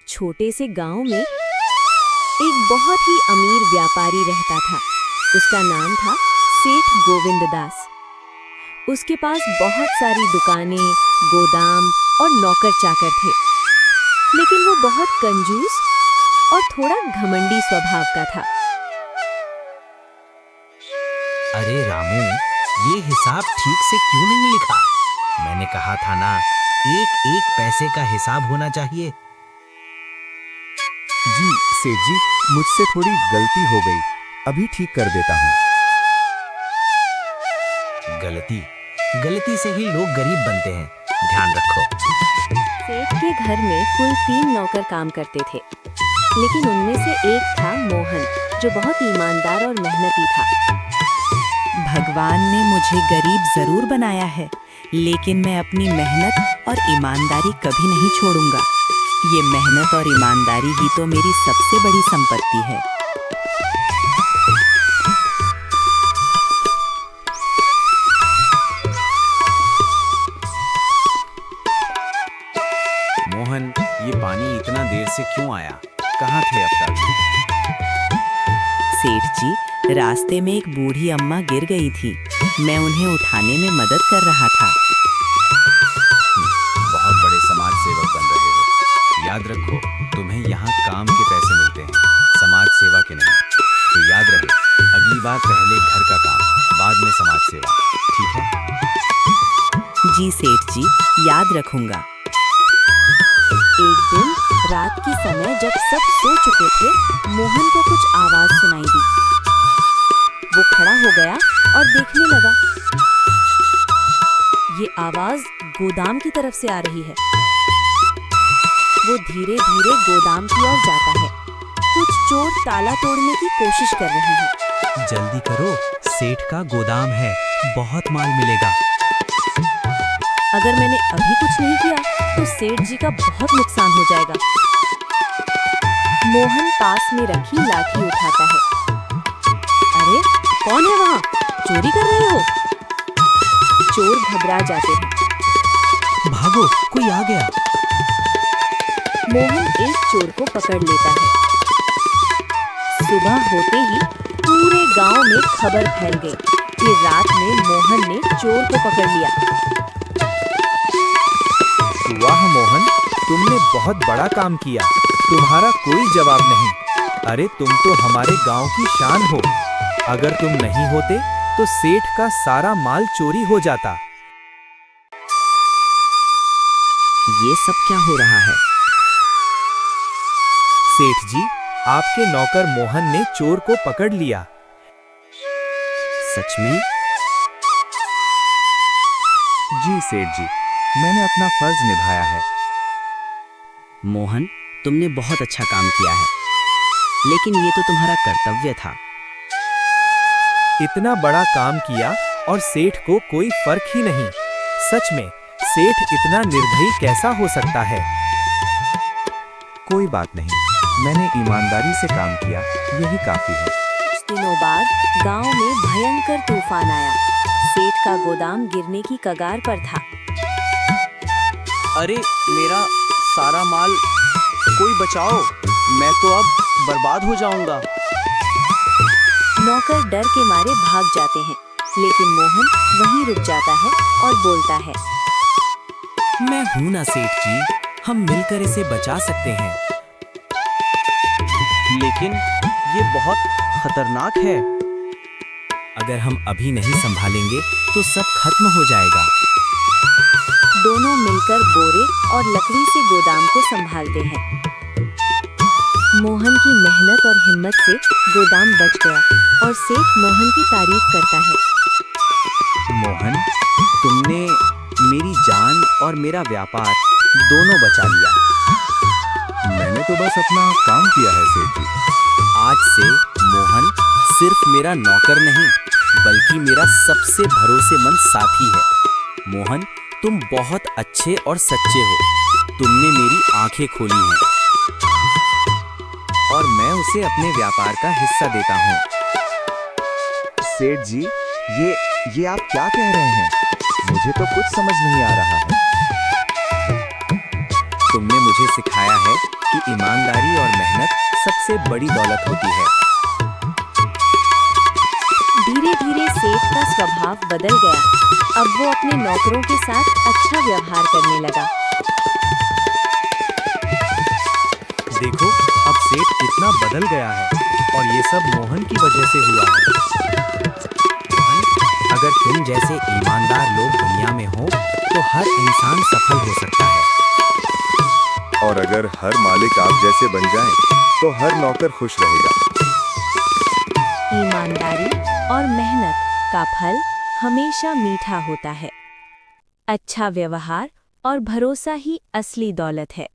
छोटे से गांव में एक बहुत ही अमीर व्यापारी रहता था। उसका नाम था सेठ गोविंद दास। उसके पास बहुत सारी दुकानें, गोदाम और नौकर चाकर थे, लेकिन वो बहुत कंजूस और थोड़ा घमंडी स्वभाव का था। अरे रामू, ये हिसाब ठीक से क्यों नहीं लिखा? मैंने कहा था ना, एक एक पैसे का हिसाब होना चाहिए। जी सेठ जी, मुझसे थोड़ी गलती हो गई, अभी ठीक कर देता हूँ। गलती से ही लोग गरीब बनते हैं, ध्यान रखो। सेठ के घर में कुल 3 नौकर काम करते थे, लेकिन उनमें से एक था मोहन, जो बहुत ईमानदार और मेहनती था। भगवान ने मुझे गरीब जरूर बनाया है, लेकिन मैं अपनी मेहनत और ईमानदारी कभी नहीं छोड़ूंगा। ये मेहनत और ईमानदारी ही तो मेरी सबसे बड़ी संपत्ति है। मोहन, ये पानी इतना देर से क्यों आया? कहाँ थे अब तक? सेठ जी, रास्ते में एक बूढ़ी अम्मा गिर गई थी, मैं उन्हें उठाने में मदद कर रहा था। बहुत बड़े समाज सेवक बन रहे हो। याद रखो, तुम्हें यहाँ काम के पैसे मिलते हैं, समाज सेवा के नहीं। तो याद रहे, अगली बार पहले घर का काम, बाद में समाज सेवा, ठीक है? जी सेठ जी, याद रखूंगा। एक दिन रात के समय जब सब सो चुके थे, मोहन को कुछ आवाज सुनाई दी। वो खड़ा हो गया और देखने लगा। ये आवाज गोदाम की तरफ से आ रही है। वो धीरे धीरे गोदाम की ओर जाता है। कुछ चोर ताला तोड़ने की कोशिश कर रहे हैं। जल्दी करो, सेठ का गोदाम है, बहुत माल मिलेगा। अगर मैंने अभी कुछ नहीं किया तो सेठ जी का बहुत नुकसान हो जाएगा। मोहन पास में रखी लाठी उठाता है। अरे, कौन है वहाँ? चोरी कर रहे हो? चोर घबरा जाते हैं। भागो, कोई आ गया। मोहन एक चोर को पकड़ लेता है। सुबह होते ही पूरे गांव में खबर फैल गई कि रात में मोहन ने चोर को पकड़ लिया। वाह मोहन, तुमने बहुत बड़ा काम किया, तुम्हारा कोई जवाब नहीं। अरे तुम तो हमारे गांव की शान हो। अगर तुम नहीं होते तो सेठ का सारा माल चोरी हो जाता। ये सब क्या हो रहा है? सेठ जी, आपके नौकर मोहन ने चोर को पकड़ लिया। सच में? जी सेठ जी, मैंने अपना फर्ज निभाया है। मोहन, तुमने बहुत अच्छा काम किया है, लेकिन ये तो तुम्हारा कर्तव्य था। इतना बड़ा काम किया और सेठ को कोई फर्क ही नहीं। सच में, सेठ इतना निर्दयी कैसा हो सकता है? कोई बात नहीं, मैंने ईमानदारी से काम किया, यही काफी है। कुछ दिनों बाद गांव में भयंकर तूफान आया। सेठ का गोदाम गिरने की कगार पर था। अरे मेरा सारा माल, कोई बचाओ, मैं तो अब बर्बाद हो जाऊंगा। नौकर डर के मारे भाग जाते हैं, लेकिन मोहन वहीं रुक जाता है और बोलता है, मैं हूं ना सेठ जी, हम मिलकर इसे बचा सकते हैं। लेकिन ये बहुत खतरनाक है। अगर हम अभी नहीं संभालेंगे तो सब खत्म हो जाएगा। दोनों मिलकर बोरे और लकड़ी से गोदाम को संभालते हैं। मोहन की मेहनत और हिम्मत से गोदाम बच गया और सेठ मोहन की तारीफ करता है। मोहन, तुमने मेरी जान और मेरा व्यापार दोनों बचा लिया। मैंने तो बस अपना काम किया है सेठ जी। आज से मोहन सिर्फ मेरा नौकर नहीं, बल्कि मेरा सबसे भरोसेमंद साथी है। मोहन, तुम बहुत अच्छे और सच्चे हो। तुमने मेरी आंखें खोली हैं और मैं उसे अपने व्यापार का हिस्सा देता हूँ। सेठ जी, ये आप क्या कह रहे हैं? मुझे तो कुछ समझ नहीं आ रहा है। तुमने मुझे सिखाया है कि ईमानदारी और मेहनत सबसे बड़ी दौलत होती है। धीरे धीरे सेठ का स्वभाव बदल गया। अब वो अपने नौकरों के साथ अच्छा व्यवहार करने लगा। देखो, अब सेठ कितना बदल गया है और ये सब मोहन की वजह से हुआ है। मोहन, अगर तुम जैसे ईमानदार लोग दुनिया में हो तो हर इंसान सफल हो सकता है। और अगर हर मालिक आप जैसे बन जाएं, तो हर नौकर खुश रहेगा। ईमानदारी और मेहनत का फल हमेशा मीठा होता है। अच्छा व्यवहार और भरोसा ही असली दौलत है।